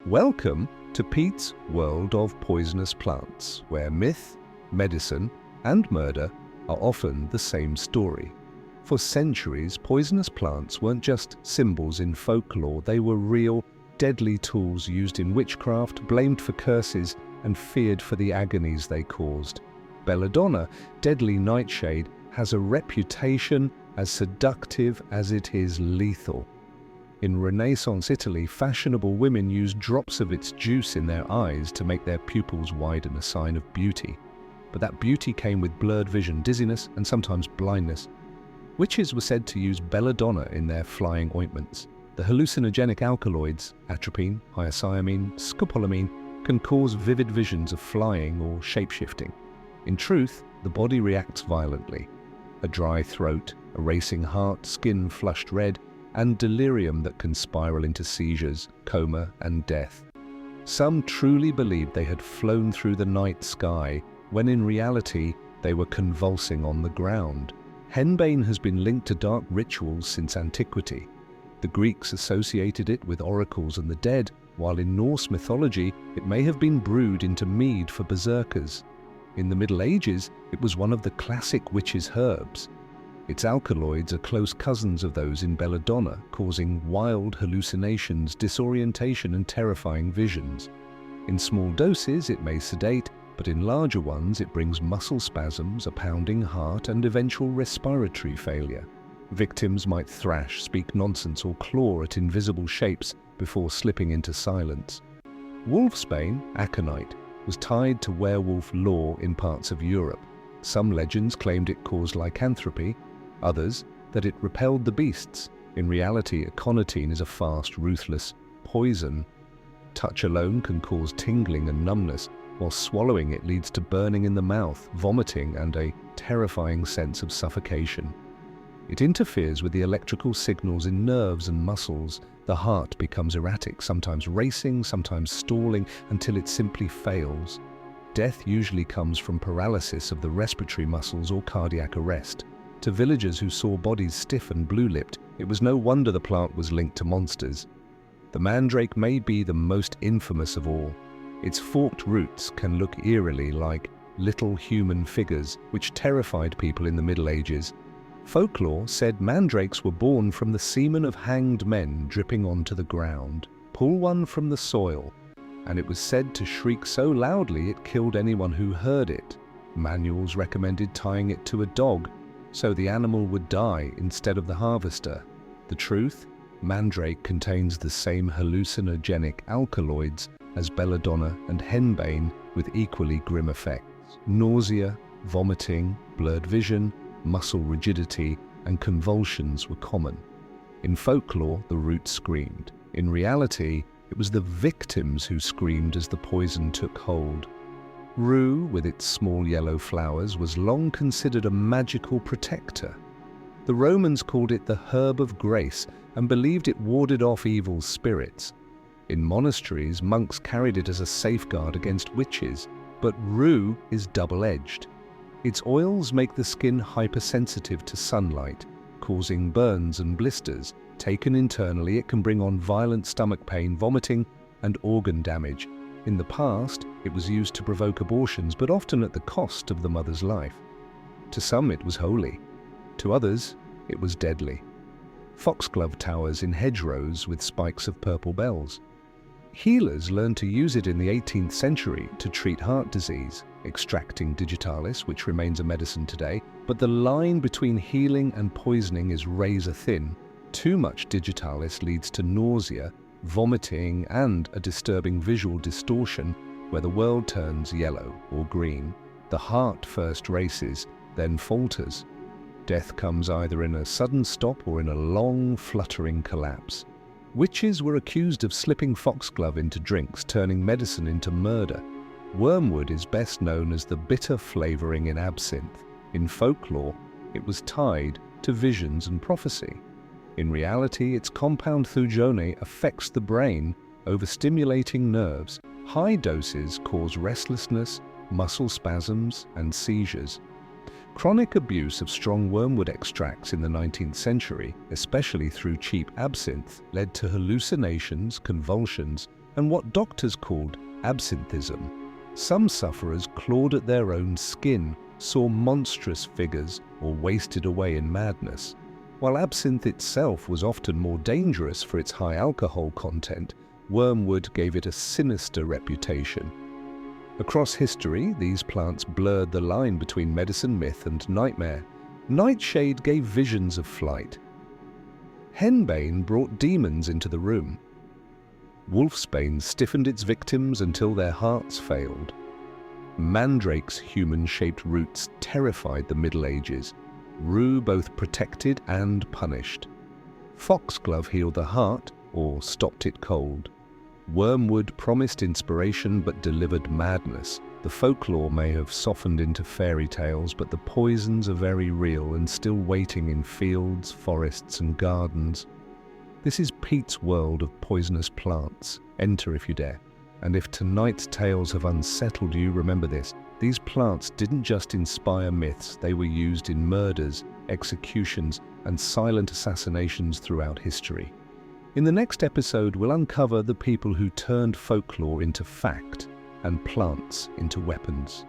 Welcome to Pete's World of Poisonous Plants, where myth, medicine, and murder are often the same story. For centuries, poisonous plants weren't just symbols in folklore, they were real, deadly tools used in witchcraft, blamed for curses, and feared for the agonies they caused. Belladonna, deadly nightshade, has a reputation as seductive as it is lethal. In Renaissance Italy, fashionable women used drops of its juice in their eyes to make their pupils widen, a sign of beauty. But that beauty came with blurred vision, dizziness, and sometimes blindness. Witches were said to use belladonna in their flying ointments. The hallucinogenic alkaloids, atropine, hyoscyamine, scopolamine, can cause vivid visions of flying or shape-shifting. In truth, the body reacts violently. A dry throat, a racing heart, skin flushed red, and delirium that can spiral into seizures, coma, and death. Some truly believed they had flown through the night sky, when in reality they were convulsing on the ground. Henbane has been linked to dark rituals since antiquity. The Greeks associated it with oracles and the dead, while in Norse mythology it may have been brewed into mead for berserkers. In the Middle Ages, it was one of the classic witches' herbs. Its alkaloids are close cousins of those in belladonna, causing wild hallucinations, disorientation, and terrifying visions. In small doses, it may sedate, but in larger ones, it brings muscle spasms, a pounding heart, and eventual respiratory failure. Victims might thrash, speak nonsense, or claw at invisible shapes before slipping into silence. Wolfsbane, aconite, was tied to werewolf lore in parts of Europe. Some legends claimed it caused lycanthropy, others that it repelled the beasts. In reality, aconitine is a fast, ruthless poison. Touch alone can cause tingling and numbness, while swallowing it leads to burning in the mouth, vomiting, and a terrifying sense of suffocation. It interferes with the electrical signals in nerves and muscles. The heart becomes erratic, sometimes racing, sometimes stalling, until it simply fails. Death usually comes from paralysis of the respiratory muscles or cardiac arrest. To villagers who saw bodies stiff and blue-lipped, it was no wonder the plant was linked to monsters. The mandrake may be the most infamous of all. Its forked roots can look eerily like little human figures, which terrified people in the Middle Ages. Folklore said mandrakes were born from the semen of hanged men dripping onto the ground. Pull one from the soil, and it was said to shriek so loudly it killed anyone who heard it. Manuals recommended tying it to a dog, so the animal would die instead of the harvester. The truth? Mandrake contains the same hallucinogenic alkaloids as belladonna and henbane, with equally grim effects. Nausea, vomiting, blurred vision, muscle rigidity, and convulsions were common. In folklore, the root screamed. In reality, it was the victims who screamed as the poison took hold. Rue, with its small yellow flowers, was long considered a magical protector. The Romans called it the herb of grace and believed it warded off evil spirits. In monasteries, monks carried it as a safeguard against witches, but rue is double-edged. Its oils make the skin hypersensitive to sunlight, causing burns and blisters. Taken internally, it can bring on violent stomach pain, vomiting, and organ damage. In the past, it was used to provoke abortions, but often at the cost of the mother's life. To some, it was holy. To others, it was deadly. Foxglove towers in hedgerows with spikes of purple bells. Healers learned to use it in the 18th century to treat heart disease, extracting digitalis, which remains a medicine today. But the line between healing and poisoning is razor thin. Too much digitalis leads to nausea, vomiting, and a disturbing visual distortion where the world turns yellow or green. The heart first races, then falters. Death comes either in a sudden stop or in a long, fluttering collapse. Witches were accused of slipping foxglove into drinks, turning medicine into murder. Wormwood is best known as the bitter flavoring in absinthe. In folklore, it was tied to visions and prophecy. In reality, its compound thujone affects the brain, overstimulating nerves. High doses cause restlessness, muscle spasms, and seizures. Chronic abuse of strong wormwood extracts in the 19th century, especially through cheap absinthe, led to hallucinations, convulsions, and what doctors called absinthism. Some sufferers clawed at their own skin, saw monstrous figures, or wasted away in madness. While absinthe itself was often more dangerous for its high alcohol content, wormwood gave it a sinister reputation. Across history, these plants blurred the line between medicine myth and nightmare. Nightshade gave visions of flight. Henbane brought demons into the room. Wolfsbane stiffened its victims until their hearts failed. Mandrake's human-shaped roots terrified the Middle Ages. Rue both protected and punished. Foxglove healed the heart, or stopped it cold. Wormwood promised inspiration but delivered madness. The folklore may have softened into fairy tales, but the poisons are very real and still waiting in fields, forests and gardens. This is Pete's world of poisonous plants. Enter if you dare. And if tonight's tales have unsettled you, remember this. These plants didn't just inspire myths, they were used in murders, executions, and silent assassinations throughout history. In the next episode, we'll uncover the people who turned folklore into fact and plants into weapons.